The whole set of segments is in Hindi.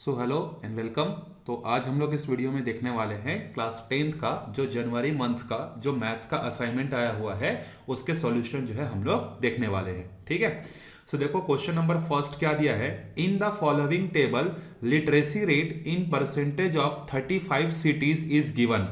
So hello and welcome. तो आज हम लोग इस वीडियो में देखने वाले हैं क्लास 10th का जो जनवरी मंथ का जो मैथ्स का असाइनमेंट आया हुआ है उसके सॉल्यूशन जो है हम लोग देखने वाले हैं। ठीक है, सो देखो क्वेश्चन नंबर फर्स्ट क्या दिया है। In the following table literacy rate in percentage of 35 cities is given.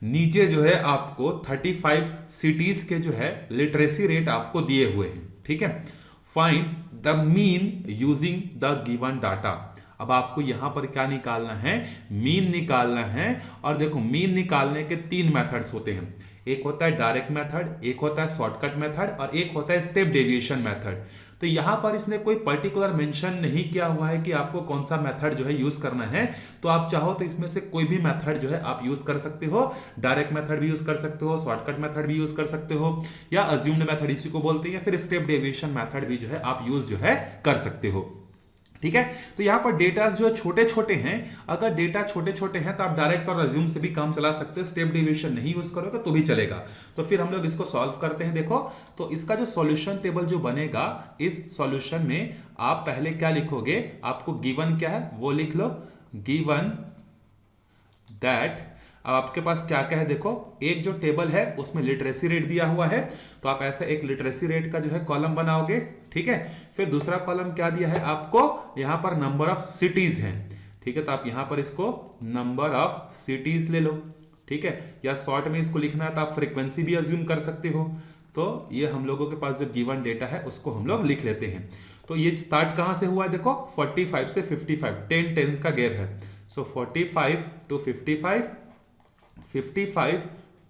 नीचे जो है आपको 35 सिटीज के जो है लिटरेसी रेट आपको दिए हुए हैं। ठीक है, find the mean using the given data. अब आपको यहां पर क्या निकालना है, मीन निकालना है। और देखो मीन निकालने के तीन मेथड्स होते हैं, एक होता है डायरेक्ट मेथड, एक होता है शॉर्टकट मेथड और एक होता है स्टेप डेविएशन मेथड। तो यहां पर इसने कोई पर्टिकुलर मेंशन नहीं किया हुआ है कि आपको कौन सा मेथड जो है यूज करना है। तो आप चाहो तो इसमें से कोई भी मेथड जो है आप यूज कर सकते हो। डायरेक्ट मेथड भी यूज कर सकते हो, शॉर्टकट मेथड भी यूज कर सकते हो, या अज्यूम्ड मेथड इसी को बोलते हैं, या फिर स्टेप डेविएशन मेथड भी जो है आप यूज जो है कर सकते हो। ठीक है, तो यहां पर डेटा जो छोटे छोटे हैं, अगर डेटा छोटे छोटे हैं तो आप डायरेक्ट और अज्यूम से भी काम चला सकते हो। स्टेप डेविएशन नहीं यूज करोगे तो भी चलेगा। तो फिर हम लोग इसको सॉल्व करते हैं। देखो, तो इसका जो सॉल्यूशन टेबल जो बनेगा, इस सॉल्यूशन में आप पहले क्या लिखोगे, आपको गिवन क्या है वो लिख लो। गिवन दैट, अब आपके पास क्या क्या है, देखो एक जो टेबल है उसमें लिटरेसी रेट दिया हुआ है, तो आप ऐसे एक लिटरेसी रेट का जो है कॉलम बनाओगे। ठीक है, फिर दूसरा कॉलम क्या दिया है आपको, यहां पर नंबर ऑफ सिटीज हैं। ठीक है, तो आप यहां पर इसको नंबर ऑफ सिटीज ले लो। ठीक है, या शॉर्ट में इसको लिखना है तो आप फ्रीक्वेंसी भी अज्यूम कर सकते हो। तो ये हम लोगों के पास जो गिवन डेटा है उसको हम लोग लिख लेते हैं। तो ये स्टार्ट कहां से हुआ है, देखो 45 से 55, 10 टेंस का गैप है। सो 45 टू 55, 55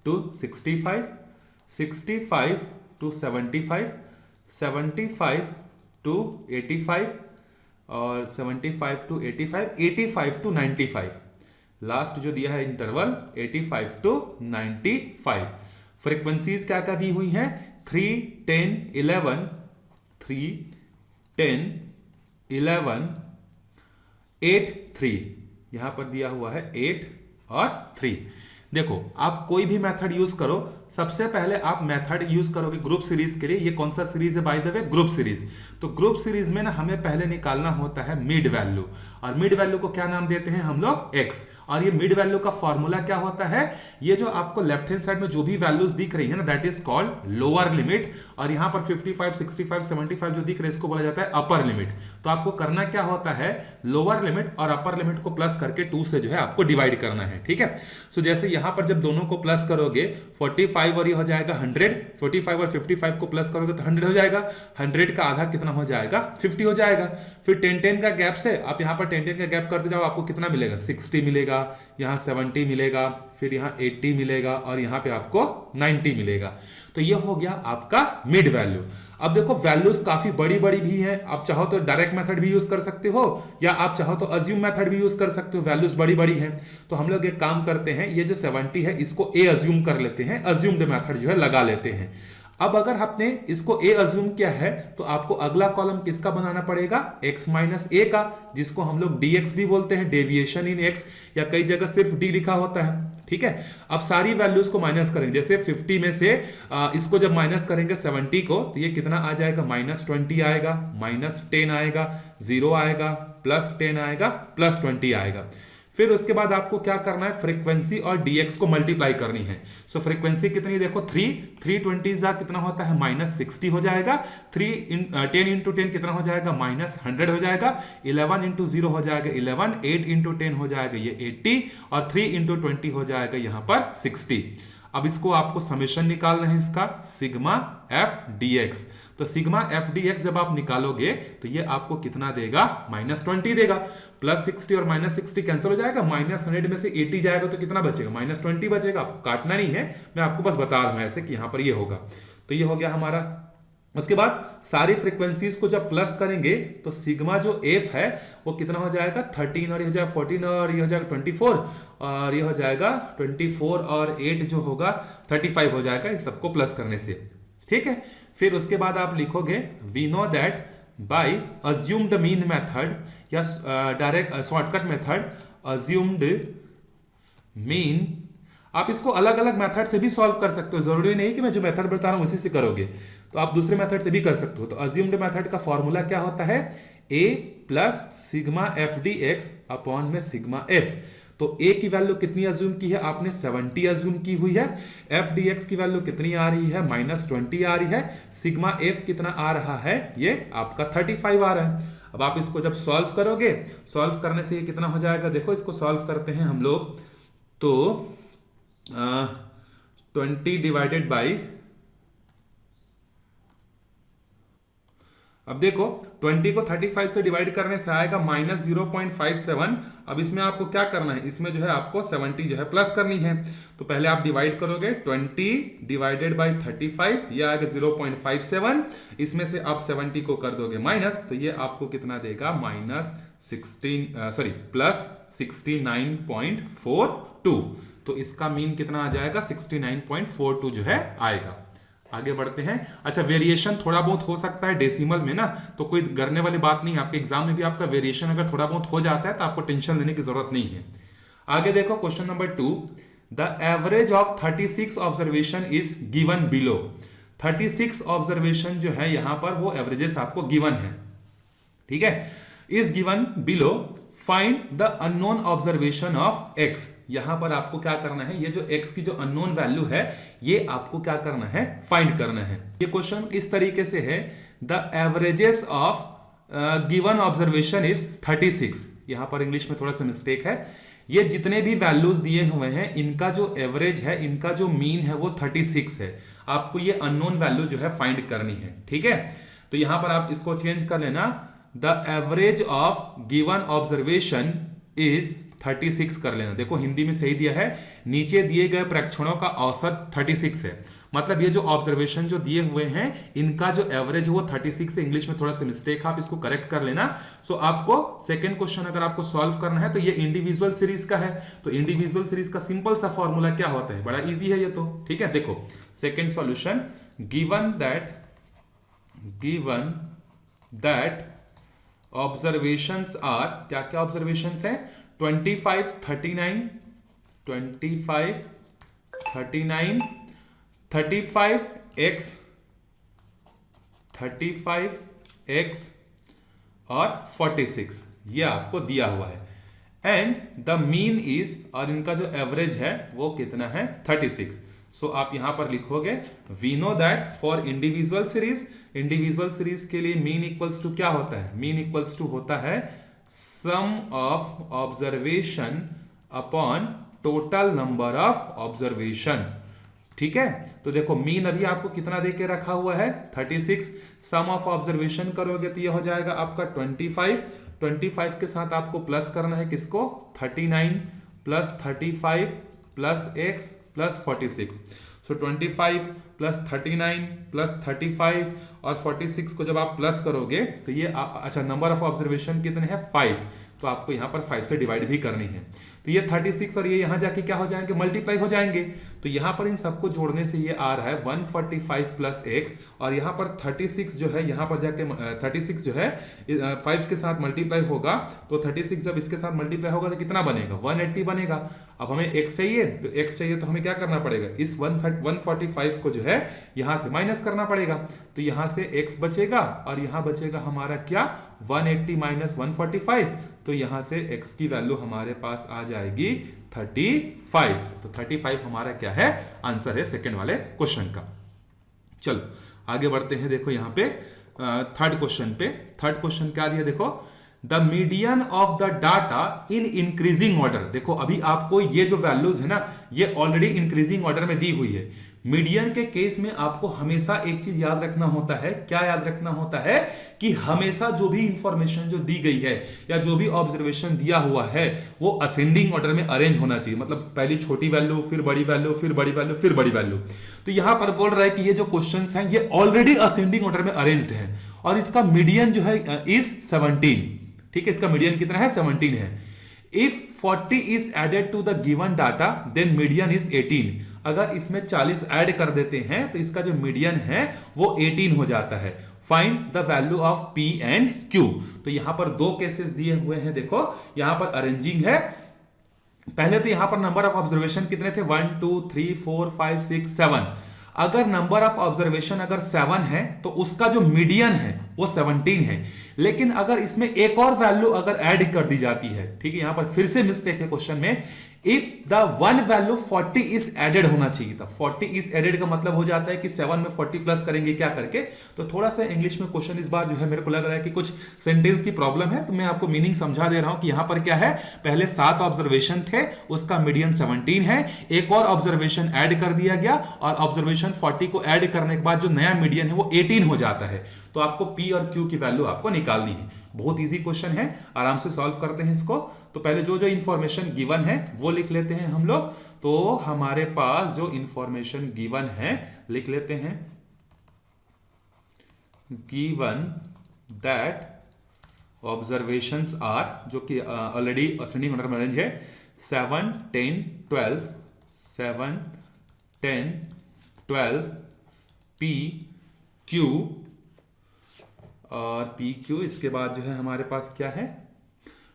to 65, 65 to 75, 75 to 85 और 75 to 85, 85 to 95। लास्ट जो दिया है इंटरवल 85 to 95। फ्रीक्वेंसीज क्या क्या दी हुई हैं, 3, 10, 11, 3, 10, 11, 8, 3। यहां पर दिया हुआ है 8 और 3। देखो आप कोई भी मेथड यूज करो, सबसे पहले आप मेथड यूज करोगे ग्रुप सीरीज के लिए। ये कौन सा सीरीज है by the way, group series. तो ग्रुप सीरीज में ना हमें पहले निकालना होता है मिड वैल्यू, और मिड वैल्यू को क्या नाम देते हैं हम लोग, एक्स। और ये मिड वैल्यू का फॉर्मूला क्या होता है, ये जो आपको लेफ्ट हैंड साइड में जो भी वैल्यूज दिख रही है ना, that is called lower limit. और यहां पर 55, 65, 75 जो दिख रहे हैं इसको बोला जाता है अपर लिमिट। तो आपको करना क्या होता है, लोअर लिमिट और अपर लिमिट को प्लस करके 2 से जो है आपको डिवाइड करना है। ठीक है, सो जैसे यहां पर जब दोनों को प्लस करोगे 45 और ये हो जाएगा 100, 45 और 55 को प्लस करोगे तो 100 हो जाएगा। 100 का आधा कितना हो जाएगा, 50 हो जाएगा। फिर 10-10 का गैप से आप यहां पर 10-10 का गैप करते जाओ, आपको कितना मिलेगा, 60 मिलेगा, यहां 70 मिलेगा, फिर यहां 80 मिलेगा और यहां पे आपको 90 मिलेगा। तो ये हो गया आपका मिड वैल्यू। अब देखो वैल्यूज काफी बड़ी बड़ी भी हैं, आप चाहो तो डायरेक्ट मेथड भी यूज कर सकते हो, या आप चाहो तो अज्यूम मेथड भी यूज कर सकते हो। वैल्यूज बड़ी बड़ी हैं, तो हम लोग एक काम करते हैं, ये जो 70 है इसको ए अज्यूम कर लेते हैं, अज्यूम्ड मेथड जो है लगा लेते हैं। अब अगर आपने इसको ए अज्यूम किया है तो आपको अगला कॉलम किसका बनाना पड़ेगा, x माइनस ए का, जिसको हम लोग dx भी बोलते हैं, डेविएशन इन x, या कई जगह सिर्फ d लिखा होता है। ठीक है, अब सारी वैल्यूज को माइनस करेंगे, जैसे 50 में से इसको जब माइनस करेंगे 70 को, तो ये कितना आ जाएगा, -20 आएगा, -10 आएगा, 0 आएगा, +10 आएगा, +20 आएगा। फिर उसके बाद आपको क्या करना है, फ्रीक्वेंसी और dx को मल्टीप्लाई करनी है। सो फ्रीक्वेंसी कितनी, देखो 320 कितना होता है, -60 हो जाएगा। 10 इंटू 10 कितना हो जाएगा, -100 हो जाएगा। 11 इंटू 0 हो जाएगा 11, 8 इंटू 10 हो जाएगा ये 80, और 3 इंटू 20 हो जाएगा यहां पर 60। अब इसको आपको समेशन निकालना है इसका, सिग्मा एफ dx। तो सिग्मा एफ dx जब आप निकालोगे तो ये आपको कितना देगा, -20 देगा। +60 और -60 कैंसिल हो जाएगा, -100 में से 80 जाएगा तो कितना बचेगा, -20 बचेगा। आपको काटना नहीं है, मैं आपको बस बता रहा हूं ऐसे कि यहां पर ये होगा। तो ये हो गया हमारा। उसके बाद सारी फ्रीक्वेंसीज को जब प्लस करेंगे तो सिग्मा जो एफ है वो कितना हो जाएगा, 13, और ये हो जाएगा 14, और ये हो जाएगा 24, और ये हो जाएगा 24 और 8 जो होगा 35 हो जाएगा, इस सबको प्लस करने से। ठीक है, फिर उसके बाद आप लिखोगे we know that by assumed mean method या direct shortcut method, assumed mean. आप इसको अलग अलग मेथड से भी सॉल्व कर सकते हो, जरूरी नहीं कि मैं जो मेथड बता रहा हूं उसी से करोगे, तो आप दूसरे मेथड से भी कर सकते हो। तो अज्यूम्ड मेथड का फॉर्मूला क्या होता है, A plus sigma F D X upon में सिग्मा एफ। तो ए की वैल्यू कितनी अज्यूम की है आपने? 70 अज्यूम की हुई है। एफ डी एक्स की वैल्यू कितनी आ रही है? -20 आ रही है। सिग्मा एफ कितना आ रहा है? ये आपका 35 आ रहा है। अब आप इसको जब सॉल्व करोगे, सॉल्व करने से ये कितना हो जाएगा? देखो इसको सॉल्व करते हैं हम लोग, तो 20 डिवाइडेड बाई, अब देखो 20 को 35 से डिवाइड करने से आएगा -0.57। अब इसमें आपको क्या करना है? इसमें जो है आपको 70 जो है प्लस करनी है। तो पहले आप डिवाइड करोगे, 20 डिवाइडेड बाई 35, ये आएगा 0.57। इसमें से आप 70 को कर दोगे माइनस, तो ये आपको कितना देगा? +69.42। तो इसका मीन कितना आ जाएगा? 69.42 जो है आएगा। आगे बढ़ते हैं। अच्छा, वेरिएशन थोड़ा बहुत हो सकता है डेसिमल में ना, तो कोई करने वाली बात नहीं। आपके एग्जाम में भी आपका वेरिएशन अगर थोड़ा बहुत हो जाता है तो आपको टेंशन लेने की जरूरत नहीं है। आगे देखो question number 2, the average of 36 observation is given below. 36 observation जो है यहां पर वो एवरेजेस आपको गिवन है, ठीक है। Is given below, find the unknown observation of x। यहां पर आपको क्या करना है? ये जो x की जो अननोन वैल्यू है ये आपको क्या करना है? फाइंड करना है। ये क्वेश्चन इस तरीके से है, the averages of given observation is 36। यहां पर इंग्लिश में थोड़ा सा मिस्टेक है। ये जितने भी वैल्यूज दिए हुए हैं इनका जो एवरेज है, इनका जो मीन है वो 36 है। आपको ये अननोन वैल्यू जो है फाइंड करनी है, ठीक है। तो यहां पर आप इसको चेंज कर लेना, the average of given observation is 36 कर लेना। देखो हिंदी में सही दिया है, नीचे दिए गए प्रेक्षणों का औसत 36 है। मतलब ये जो ऑब्जर्वेशन जो दिए हुए हैं इनका जो एवरेज है वो 36 है। इंग्लिश में थोड़ा सा मिस्टेक है, आप इसको करेक्ट कर लेना। सो आपको सेकंड क्वेश्चन अगर आपको सॉल्व करना है तो ये इंडिविजुअल सीरीज का है। तो इंडिविजुअल सीरीज का सिंपल सा फॉर्मूला क्या होता है? बड़ा इजी है ये तो, ठीक है। देखो second solution, given that observations are, क्या क्या ऑब्जर्वेशंस हैं? 25, 39, 35x, 35x और 46 ये आपको दिया हुआ है। एंड द मीन इज, और इनका जो एवरेज है वो कितना है? 36। सो आप यहां पर लिखोगे, we know that for individual series के लिए मीन इक्वल्स टू क्या होता है? मीन इक्वल्स टू होता है sum of observation upon total number of observation, ठीक है। तो देखो मीन अभी आपको कितना दे के रखा हुआ है? 36। सम ऑफ ऑब्जर्वेशन करोगे तो ये हो जाएगा आपका 25 के साथ आपको प्लस करना है किसको? 39 प्लस 35 प्लस x प्लस 46। सो 25 प्लस 39 प्लस 35 और 46 को जब आप प्लस करोगे तो ये अच्छा, नंबर ऑफ ऑब्जर्वेशन कितने हैं? 5। तो आपको यहां पर 5 से डिवाइड भी करनी है। तो ये 36 और ये यहां जाके क्या हो जाएंगे? मल्टीप्लाई हो जाएंगे। तो यहां पर इन सबको जोड़ने से ये आ रहा है 145 प्लस x, और यहां पर 36 जो है यहां पर जाके 36 जो है 5 के साथ मल्टीप्लाई होगा, तो 36 जब इसके साथ मल्टीप्लाई होगा तो कितना बनेगा? 180 बनेगा। अब हमें x चाहिए, तो x चाहिए तो हमें क्या करना पड़ेगा? इस 145 को जो है यहां से माइनस करना पड़ेगा। तो यहां से x बचेगा और यहां बचेगा हमारा क्या? 180 माइनस 145। तो यहां से x की वैल्यू हमारे पास आ जाएगी 35। तो 35 हमारा क्या है? आंसर है सेकंड वाले क्वेश्चन का। चलो आगे बढ़ते हैं। देखो यहां पे थर्ड क्वेश्चन पे, थर्ड क्वेश्चन क्या दिया? देखो, the median of the data in increasing order. देखो अभी आपको ये जो वैल्यूज है ना ये ऑलरेडी इंक्रीजिंग ऑर्डर में दी हुई है। मीडियन के केस में आपको हमेशा एक चीज याद रखना होता है। क्या याद रखना होता है? कि हमेशा जो भी इंफॉर्मेशन जो दी गई है या जो भी ऑब्जर्वेशन दिया हुआ है वो असेंडिंग ऑर्डर में अरेंज होना चाहिए। मतलब पहली छोटी वैल्यू, फिर बड़ी वैल्यू, फिर बड़ी वैल्यू, फिर बड़ी वैल्यू। तो यहां पर बोल रहा है कि ये जो क्वेश्चंस हैं ये ऑलरेडी असेंडिंग ऑर्डर में अरेंज्ड है और इसका मीडियन जो है इज 17, ठीक है। इसका मीडियन कितना है? 17 है। If 40 is added to the given data then median is 18। अगर इसमें 40 ऐड कर देते हैं तो इसका जो मीडियन है वो 18 हो जाता है। Find the value of P and Q। तो यहां पर दो केसेस दिए हुए हैं। देखो यहां पर अरेंजिंग है। पहले तो यहां पर नंबर ऑफ ऑब्जर्वेशन कितने थे? 1 2 3 4 5 6 7। अगर नंबर ऑफ ऑब्जर्वेशन अगर 7 है तो उसका जो मीडियन है वो 17 है। लेकिन अगर इसमें एक और वैल्यू अगर ऐड कर दी जाती है, ठीक है, यहां पर फिर से मिस्टेक है क्वेश्चन में, if the one value 40 is added होना चाहिए था। 40 इज एडेड का मतलब हो जाता है कि 7 में 40 प्लस करेंगे क्या करके। तो थोड़ा सा इंग्लिश में क्वेश्चन इस बार जो है मेरे को लग रहा है कि कुछ सेंटेंस की प्रॉब्लम है, तो मैं आपको मीनिंग समझा दे रहा हूं कि यहां पर क्या है, पहले 7 ऑब्जर्वेशन थे, उसका मीडियन 17 है, एक और ऑब्जर्वेशन ऐड कर दिया गया और ऑब्जर्वेशन 40 को ऐड करने के बाद जो नया मीडियन है वो 18 हो जाता है। तो आपको P और Q की वैल्यू आपको निकालनी है। बहुत इजी क्वेश्चन है, आराम से सॉल्व करते हैं इसको। तो पहले जो जो इंफॉर्मेशन गिवन है वो लिख लेते हैं हम लोग। तो हमारे पास जो इंफॉर्मेशन गिवन है लिख लेते हैं, गिवन दैट ऑब्जर्वेशंस आर, जो कि ऑलरेडी असेंडिंग ऑर्डर में अरेंज है, 7, 10, 12, 7, 10, 12 P Q और पी क्यू। इसके बाद जो है हमारे पास क्या है,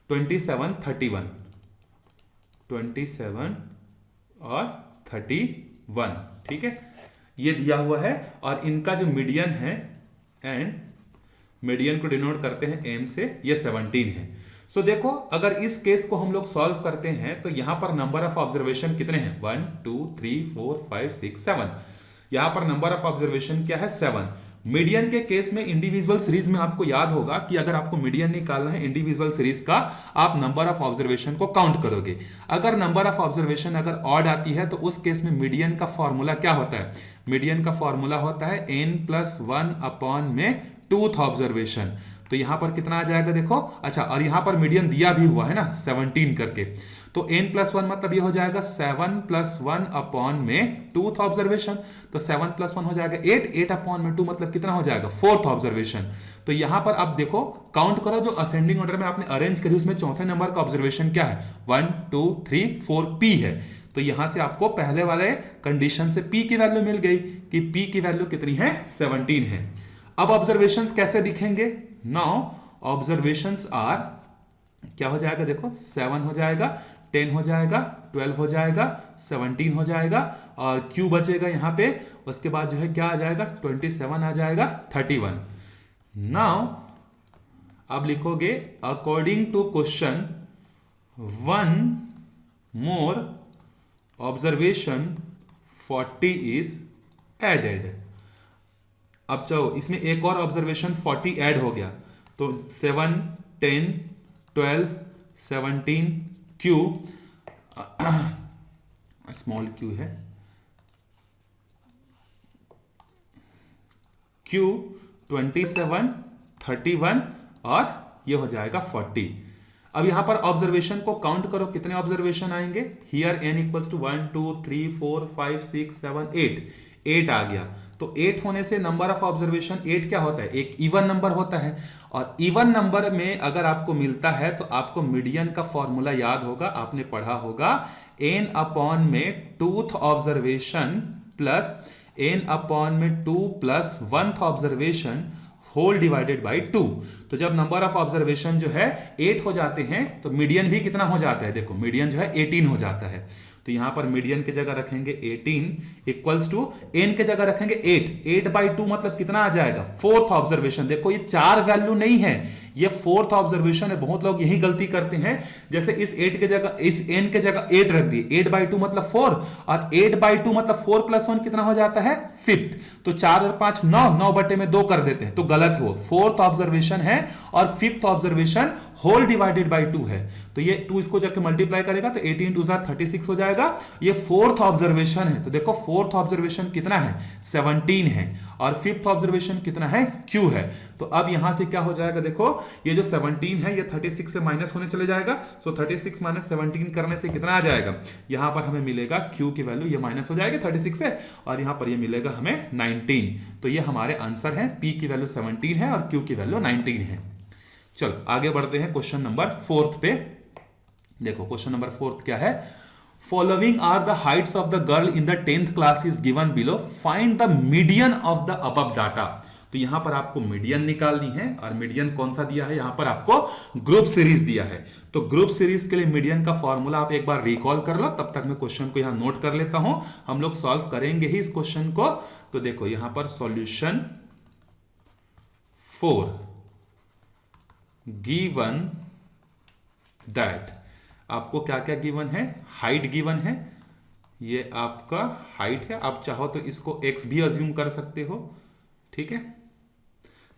27, 31, 27 और 31, ठीक है, ये दिया हुआ है। और इनका जो मीडियन है, एंड मीडियन को डिनोट करते हैं एम से, ये 17 है। सो देखो, अगर इस केस को हम लोग सॉल्व करते हैं तो यहां पर नंबर ऑफ ऑब्जर्वेशन कितने हैं, 1 2 3 4 5 6 7। यहां पर नंबर ऑफ ऑब्जर्वेशन क्या है, 7। मीडियन के केस में इंडिविजुअल सीरीज में आपको याद होगा कि अगर आपको मीडियन निकालना है इंडिविजुअल सीरीज का, आप नंबर ऑफ ऑब्जर्वेशन को काउंट करोगे। अगर नंबर ऑफ ऑब्जर्वेशन अगर ऑड आती है तो उस केस में मीडियन का फॉर्मूला क्या होता है, मीडियन का फॉर्मूला होता है n+1 अपॉन में 2th ऑब्जर्वेशन। तो यहां पर कितना आ जाएगा देखो, अच्छा, और यहां पर मीडियन दिया भी हुआ है ना 17 करके, तो n+1 मतलब ये हो जाएगा 7+1 अपॉन में 2th ऑब्जर्वेशन। तो 7+1 हो जाएगा 8, 8 अपॉन में 2 मतलब कितना हो जाएगा, 4th ऑब्जर्वेशन। तो यहां पर अब देखो, काउंट करो, जो असेंडिंग ऑर्डर में आपने अरेंज करी उसमें चौथे नंबर का ऑब्जर्वेशन क्या है, 1 2 3 4 P है। तो यहां से आपको पहले वाले कंडीशन से P की वैल्यू मिल गई कि P की वैल्यू कितनी है, 17 है। अब ऑब्जर्वेशंस कैसे दिखेंगे, नाउ ऑब्जर्वेशंस आर, क्या हो जाएगा देखो, 7 हो जाएगा, 10 हो जाएगा, 12 हो जाएगा, 17 हो जाएगा और Q बचेगा यहां पे। उसके बाद जो है क्या आ जाएगा, 27 आ जाएगा, 31। नाउ अब लिखोगे, according to question 1 more observation 40 is added. अब चलो, इसमें एक और ऑब्जर्वेशन 40 ऐड हो गया, तो 7, 10, 12, 17 Q, स्मॉल Q है, Q 27, 31 और ये हो जाएगा 40। अब यहां पर ऑब्जर्वेशन को काउंट करो, कितने ऑब्जर्वेशन आएंगे, हियर n इक्वल्स टू 1 2 3 4 5 6 7 8, 8 आ गया। तो 8 होने से नंबर ऑफ ऑब्जर्वेशन 8 क्या होता है, एक इवन नंबर होता है। और इवन नंबर में अगर आपको मिलता है तो आपको मीडियन का फॉर्मूला याद होगा, आपने पढ़ा होगा, n अपॉन में 2th observation plus n upon में 2 plus 1th observation whole divided by 2। तो जब नंबर ऑफ ऑब्जर्वेशन जो है 8 हो जाते हैं तो मीडियन भी कितना हो जाता है, देखो मीडियन जो है 18 हो जाता है। तो यहां पर मीडियन की जगह रखेंगे 18 इक्वल्स टू n के जगह रखेंगे 8, 8/2 मतलब कितना आ जाएगा, 4th ऑब्जर्वेशन। देखो ये 4 वैल्यू नहीं है, ये 4th ऑब्जर्वेशन है। बहुत लोग यही गलती करते हैं, जैसे इस 8 के जगह, इस n के जगह 8 रख दिए, 8/2 मतलब 4 और 8/2 मतलब 4 + 1 कितना हो जाता है, 5th। तो 4 और 5 9, 9/2 कर देते हैं, तो गलत है वो। 4th ऑब्जर्वेशन है और 5th observation whole divided by 2 है। तो ये 2 इसको जाके मल्टीप्लाई करेगा तो 18 2 36 हो जाएगा। ये 4th ऑब्जर्वेशन है, तो देखो 4th ऑब्जर्वेशन कितना है, 17 है और 5th ऑब्जर्वेशन कितना है, Q है। तो अब यहां से क्या हो जाएगा, देखो ये जो 17 है ये 36 से माइनस होने चले जाएगा। सो 36 - 17 करने से कितना आ जाएगा, यहां पर हमें मिलेगा Q की वैल्यू, ये माइनस हो जाएगी 36 से और यहां पर ये मिलेगा हमें 19। तो ये हमारे आंसर है, P की वैल्यू 17 है और Q की वैल्यू 19 है। चलो आगे बढ़ते हैं क्वेश्चन नंबर 4 पे। देखो क्वेश्चन नंबर 4 क्या है, following are the heights of the girl in the 10th class is given below, find the median of the above data. तो यहां पर आपको मीडियन निकालनी है और मीडियन कौन सा दिया है, यहां पर आपको ग्रुप सीरीज दिया है। तो ग्रुप सीरीज के लिए मीडियन का फॉर्मूला आप एक बार रिकॉल कर लो, तब तक मैं क्वेश्चन को यहां नोट कर लेता हूं, हम लोग सॉल्व करेंगे ही इस क्वेश्चन को। तो देखो यहां पर सॉल्यूशन 4 गिवन दैट, आपको क्या क्या गिवन है, हाइट गिवन है, ये आपका हाइट है, आप चाहो तो इसको x भी अज्यूम कर सकते हो, ठीक है।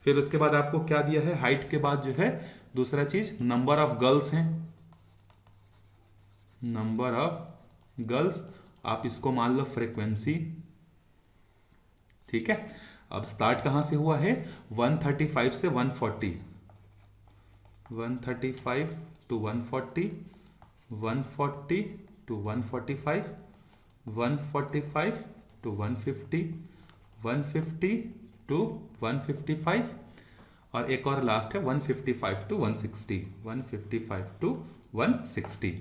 फिर उसके बाद आपको क्या दिया है, हाइट के बाद जो है दूसरा चीज नंबर ऑफ गर्ल्स हैं, नंबर ऑफ गर्ल्स, आप इसको मान लो फ्रीक्वेंसी, ठीक है। अब स्टार्ट कहां से हुआ है, 135 से 140, 135 टू 140, 140 टू 145, 145 टू 150, 150 टू 155, और एक और लास्ट है 155 टू 160, 155 टू 160।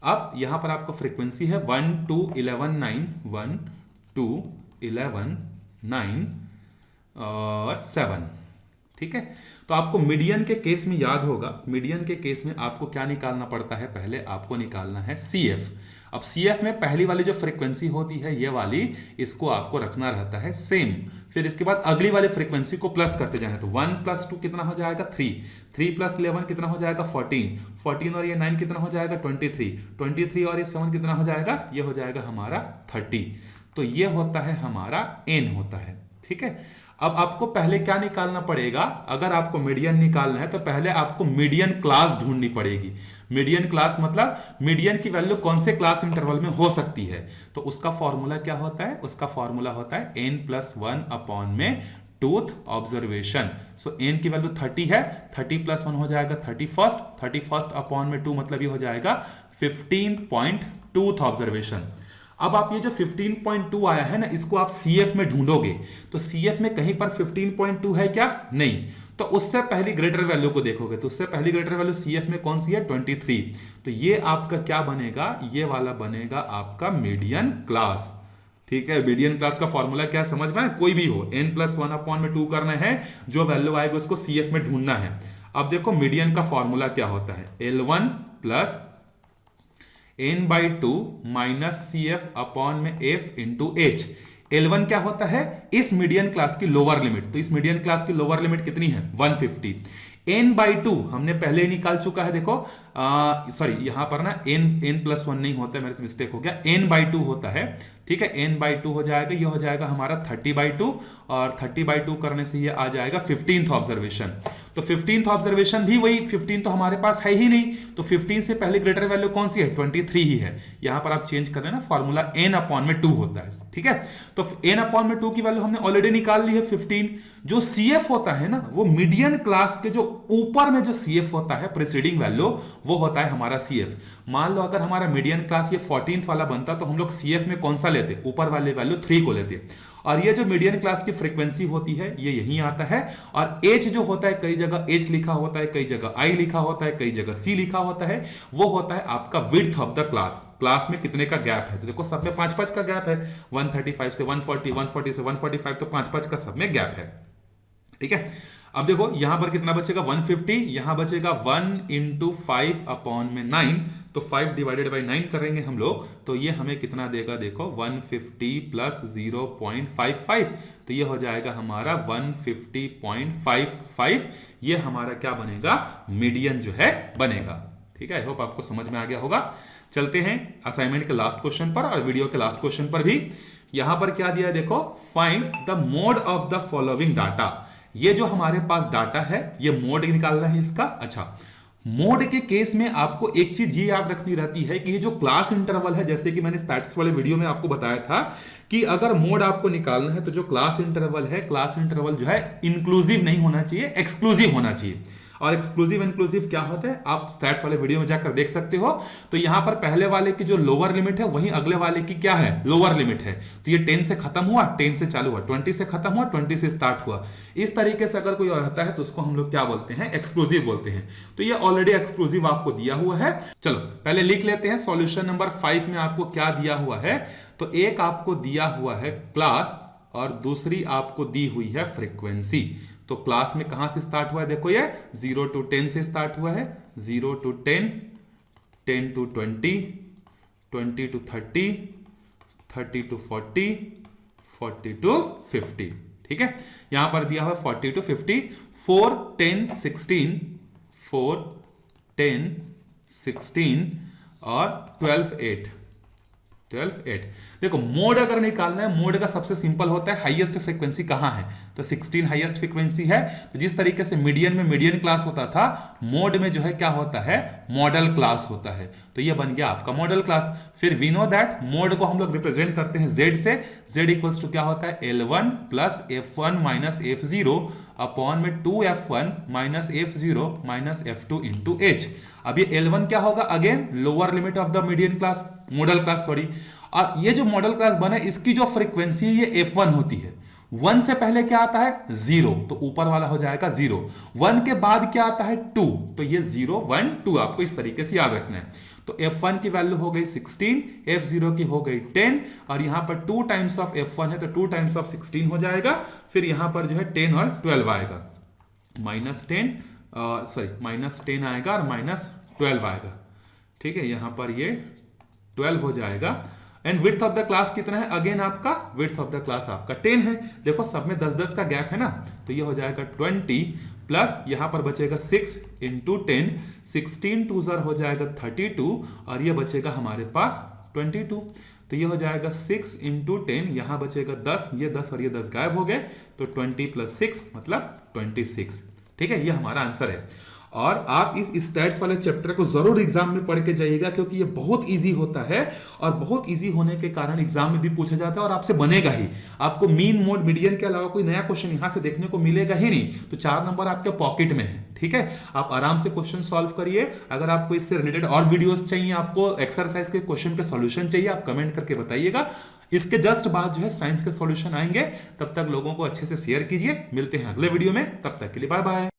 अब यहां पर आपको फ्रीक्वेंसी है 1 2 11 9, 1 2 11 9 और 7, ठीक है। तो आपको मीडियन के केस में याद होगा, मीडियन के केस में आपको क्या निकालना पड़ता है, पहले आपको निकालना है CF। अब CF में पहली वाली जो फ्रीक्वेंसी होती है ये वाली, इसको आपको रखना रहता है सेम, फिर इसके बाद अगली वाली फ्रीक्वेंसी को प्लस करते जाना है। तो 1 + 2 कितना हो जाएगा 3, 3 + 11 कितना हो जाएगा 14, 14 और ये 9 कितना हो जाएगा 23, 23 और ये 7 कितना हो जाएगा, ये हो जाएगा हमारा 30। तो ये होता है हमारा n होता है, ठीक है। अब आपको पहले क्या निकालना पड़ेगा, अगर आपको मीडियन निकालना है तो पहले आपको मीडियन क्लास ढूंढनी पड़ेगी। मीडियन क्लास मतलब मीडियन की वैल्यू कौन से क्लास इंटरवल में हो सकती है, तो उसका फॉर्मूला क्या होता है, उसका फॉर्मूला होता है n+1 अपॉन में टूथ ऑब्जर्वेशन। सो n की वैल्यू 30 है, 30 + 1 हो जाएगा 31, 31 अपॉन में 2 मतलब ये हो जाएगा 15.2 ऑब्जर्वेशन। अब आप ये जो 15.2 आया है ना, इसको आप CF में ढूंढोगे, तो CF में कहीं पर 15.2 है क्या, नहीं, तो उससे पहली ग्रेटर वैल्यू को देखोगे, तो उससे पहली ग्रेटर वैल्यू CF में कौन सी है 23, तो ये आपका क्या बनेगा, ये वाला बनेगा आपका मीडियन क्लास, ठीक है। मीडियन क्लास का फॉर्मूला क्या समझ में, कोई भी हो, n+1 अपॉन में 2 करना है, जो वैल्यू आएगा उसको CF में ढूंढना है। अब देखो मीडियन का फॉर्मूला क्या होता है, L1 + n/2 minus CF upon में F इंटू H। L1 क्या होता है, इस मीडियन क्लास की लोअर लिमिट, तो इस मीडियन क्लास की लोअर लिमिट कितनी है 150। n/2 हमने पहले ही निकाल चुका है, देखो सॉरी यहां पर ना n+1 नहीं होता है, मेरे से मिस्टेक हो गया, n/2 होता है, ठीक है। n/2 हो जाएगा, ये हो जाएगा हमारा 30/2, और 30/2 करने से ये आ जाएगा 15th ऑब्जर्वेशन। तो 15th ऑब्जर्वेशन भी वही 15 तो हमारे पास है ही नहीं, तो 15 से पहले ग्रेटर वैल्यू कौन सी है 23 ही है। यहां पर आप चेंज कर रहे हैं ना, फॉर्मूला n/2 होता है, ठीक है। तो n/2 की वैल्यू हमने ऑलरेडी निकाल ली है 15। जो CF होता है ना, वो मीडियन क्लास के जो ऊपर में जो CF होता है प्रीसीडिंग वैल्यू, वो होता है हमारा CF। मान लो अगर हमारा मीडियन क्लास ये 14th वाला बनता, तो हम लोग CF में कौन सा लेते, ऊपर वाले वैल्यू 3 को लेते, और ये जो मीडियन क्लास की फ्रीक्वेंसी होती है ये यहीं आता है। और H जो होता है, कई जगह H लिखा होता है, कई जगह I लिखा होता है, कई जगह C लिखा होता है, वो होता है आपका width of the class, class में कितने का गैप है। तो देखो सब में 5-5 का गैप है, 135 से 140, 140 से 145, तो 5-5 का सब में गैप है, ठीक है। अब देखो यहां पर कितना बचेगा 150, यहां बचेगा 1 × 5 अपॉन में 9, तो 5 डिवाइडेड बाई 9 करेंगे हम लोग, तो ये हमें कितना देगा, देखो 150 + 0.55, तो ये हो जाएगा हमारा 150.55। ये हमारा क्या बनेगा, मीडियन जो है बनेगा, ठीक है। आई होप आपको समझ में आ गया होगा। चलते हैं असाइनमेंट के लास्ट क्वेश्चन पर और वीडियो के लास्ट क्वेश्चन पर भी। यहां पर क्या दिया है, देखो find the mode of the following data. ये जो हमारे पास डाटा है, ये मोड निकालना है इसका। अच्छा, मोड के केस में आपको एक चीज ये याद रखनी रहती है कि ये जो क्लास इंटरवल है, जैसे कि मैंने स्टैटिस्टिक्स वाले वीडियो में आपको बताया था कि अगर मोड आपको निकालना है तो जो क्लास इंटरवल है, क्लास इंटरवल जो है इंक्लूसिव नहीं होना चाहिए, एक्सक्लूसिव होना चाहिए। और एक्सक्लूसिव इंक्लूसिव क्या होता है, आप स्टैट्स वाले वीडियो में जाकर देख सकते हो। तो यहां पर पहले वाले की जो लोअर लिमिट है, वहीं अगले वाले की क्या है, लोअर लिमिट है। तो ये 10 से खत्म हुआ, 10 से चालू हुआ, 20 से खत्म हुआ, 20 से स्टार्ट हुआ। इस तरीके से अगर कोई और रहता है तो उसको हम लोग क्या बोलते हैं, एक्सक्लूसिव बोलते हैं। तो ये ऑलरेडी एक्सक्लूसिव आपको दिया हुआ है। चलो पहले लिख लेते हैं, सॉल्यूशन नंबर 5 में आपको क्या दिया हुआ है। तो एक आपको दिया हुआ है क्लास और दूसरी आपको दी हुई है फ्रीक्वेंसी। तो क्लास में कहां से स्टार्ट हुआ है, देखो ये 0 to 10 से स्टार्ट हुआ है, 0 to 10, 10 to 20, 20 to 30, 30 to 40, 40 to 50, ठीक है, यहां पर दिया हुआ 40 to 50, 4 10 16, 4 10 16 और 12 8, 12 8। देखो मोड अगर निकालना है, मोड का सबसे सिंपल होता है हाईएस्ट फ्रीक्वेंसी कहां है, तो 16 हाईएस्ट फ्रीक्वेंसी है। तो जिस तरीके से मीडियन में मीडियन क्लास होता था, मोड में जो है क्या होता है, मॉडल क्लास होता है। तो ये बन गया आपका मॉडल क्लास। फिर वी नो दैट मोड को हम लोग रिप्रेजेंट करते हैं z से। z इक्वल्स टू क्या होता है, L1 plus F1 minus F0 upon में 2F1 minus F0 minus F2 into H। अब ये L1 क्या होगा, again lower limit of the median class, model class sorry. और ये जो मॉडल क्लास बना है, इसकी जो फ्रीक्वेंसी है ये F1 होती है। 1 से पहले क्या आता है, 0, तो ऊपर वाला हो जाएगा 0। 1 के बाद क्या आता है, 2, तो ये 0 1 2 आपको इस तरीके से याद रखना है। तो F1 की वैल्यू हो गई 16, F0 की हो गई 10, और यहां पर 2 टाइम्स ऑफ F1 है तो 2 टाइम्स ऑफ 16 हो जाएगा। फिर यहां पर जो है 10 और 12 आएगा, माइनस 10 आएगा और माइनस 12 आएगा। ठीक है, यहां पर ये 12 हो जाएगा। And width of the class कितना है, अगेन आपका विड्थ ऑफ द क्लास आपका 10 है। देखो सब में 10 10 का गैप है ना, तो ये हो जाएगा 20 प्लस यहां पर बचेगा 6 इंटू 10, 16 2 हो जाएगा 32, और ये बचेगा हमारे पास 22। तो ये हो जाएगा 6 इंटू 10, यहां बचेगा 10, ये 10 और ये 10 गायब हो गए, तो 20 प्लस 6 मतलब 26। ठीक है, ये हमारा आंसर है। और आप इस स्टैट्स वाले चैप्टर को जरूर एग्जाम में पढ़ के जाइएगा, क्योंकि ये बहुत इजी होता है, और बहुत इजी होने के कारण एग्जाम में भी पूछा जाता है और आपसे बनेगा ही। आपको मीन मोड मीडियन के अलावा कोई नया क्वेश्चन यहां से देखने को मिलेगा ही नहीं। तो 4 नंबर आपके पॉकेट में है। ठीक है, आप आराम से क्वेश्चन सॉल्व करिए। अगर आपको इससे रिलेटेड और वीडियोस चाहिए, आपको एक्सरसाइज के क्वेश्चन के सॉल्यूशन चाहिए, आप कमेंट करके बताइएगा। इसके जस्ट बाद जो है साइंस के सॉल्यूशन आएंगे। तब तक लोगों को अच्छे से शेयर कीजिए। मिलते हैं अगले वीडियो में, तब तक के लिए बाय बाय।